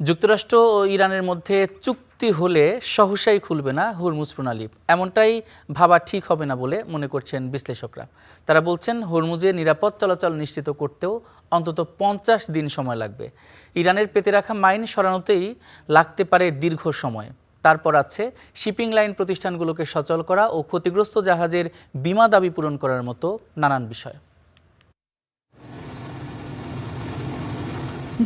যুক্তরাষ্ট্র ও ইরানের মধ্যে চুক্তি হলে সহসাই খুলবে না হরমুজ প্রণালী, এমনটাই ভাবা ঠিক হবে না বলে মনে করছেন বিশ্লেষকরা। তারা বলছেন হরমুজে নিরাপদ চলাচল নিশ্চিত করতেও অন্তত 50 দিন সময় লাগবে। ইরানের পেতে রাখা মাইন সরানোতেই লাগতে পারে দীর্ঘ সময়। তারপর আছে শিপিং লাইন প্রতিষ্ঠানগুলোকে সচল করা ও ক্ষতিগ্রস্ত জাহাজের বীমা দাবি পূরণ করার মতো নানান বিষয়।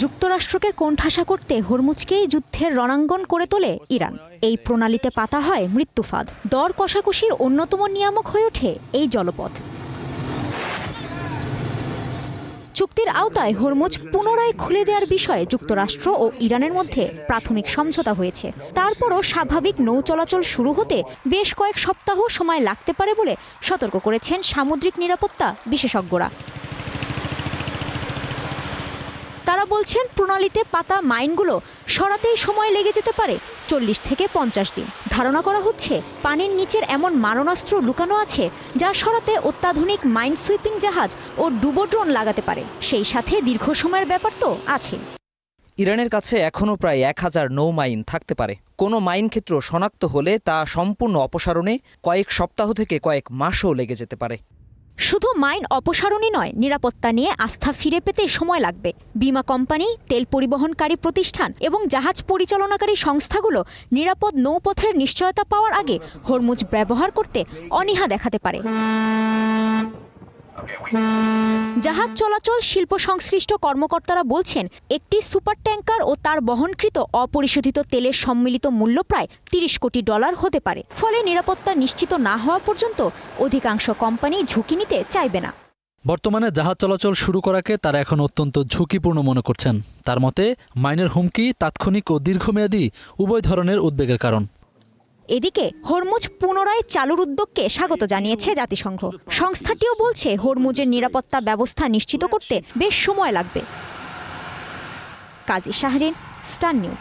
যুক্তরাষ্ট্রকে কোণঠাসা করতে হরমুজকেই যুদ্ধের রণাঙ্গন করে তোলে ইরান। এই প্রণালীতে পাতা হয় মৃত্যুফাঁদ। দর কষাকষির অন্যতম নিয়ামক হয়ে ওঠে এই জলপথ। চুক্তির আওতায় হরমুজ পুনরায় খুলে দেওয়ার বিষয়ে যুক্তরাষ্ট্র ও ইরানের মধ্যে প্রাথমিক সমঝোতা হয়েছে। তারপরও স্বাভাবিক নৌ চলাচল শুরু হতে বেশ কয়েক সপ্তাহ সময় লাগতে পারে বলে সতর্ক করেছেন সামুদ্রিক নিরাপত্তা বিশেষজ্ঞরা। তারা বলছেন প্রণালীতে পাতা মাইনগুলো সরাতেই সময় লেগে যেতে পারে 40 থেকে 50 দিন। ধারণা করা হচ্ছে পানির নিচের এমন মারণাস্ত্র লুকানো আছে যা সরাতে অত্যাধুনিক মাইন সুইপিং জাহাজ ও ডুবো ড্রোন লাগাতে পারে। সেই সাথে দীর্ঘ সময়ের ব্যাপার তো আছে। ইরানের কাছে এখনও প্রায় 1000 নৌ মাইন থাকতে পারে। কোনো মাইন ক্ষেত্র শনাক্ত হলে তা সম্পূর্ণ অপসারণে কয়েক সপ্তাহ থেকে কয়েক মাসও লেগে যেতে পারে। শুধু মাইন অপসারণই নয়, নিরাপত্তা নিয়ে আস্থা ফিরে পেতে সময় লাগবে। বীমা কোম্পানি, তেল পরিবহনকারী প্রতিষ্ঠান এবং জাহাজ পরিচালনাকারী সংস্থাগুলো নিরাপদ নৌপথের নিশ্চয়তা পাওয়ার আগে হরমুজ ব্যবহার করতে অনীহা দেখাতে পারে। জাহাজ চলাচল শিল্প সংশ্লিষ্ট কর্মকর্তারা বলছেন একটি সুপার ট্যাঙ্কার ও তার বহনকৃত অপরিশোধিত তেলের সম্মিলিত মূল্য প্রায় $30 কোটি হতে পারে। ফলে নিরাপত্তা নিশ্চিত না হওয়া পর্যন্ত অধিকাংশ কোম্পানি ঝুঁকি নিতে চাইবে না। বর্তমানে জাহাজ চলাচল শুরু করাকে তারা এখন অত্যন্ত ঝুঁকিপূর্ণ মনে করছেন। তার মতে মাইনের হুমকি তাৎক্ষণিক ও দীর্ঘমেয়াদী উভয় ধরনের উদ্বেগের কারণ। এদিকে হরমুজ পুনরায় চালুর উদ্যোগকে স্বাগত জানিয়েছে জাতিসংঘ। সংস্থাটিও বলছে হরমুজের নিরাপত্তা ব্যবস্থা নিশ্চিত করতে বেশ সময় লাগবে। কাজী শাহরিন, স্টার নিউজ।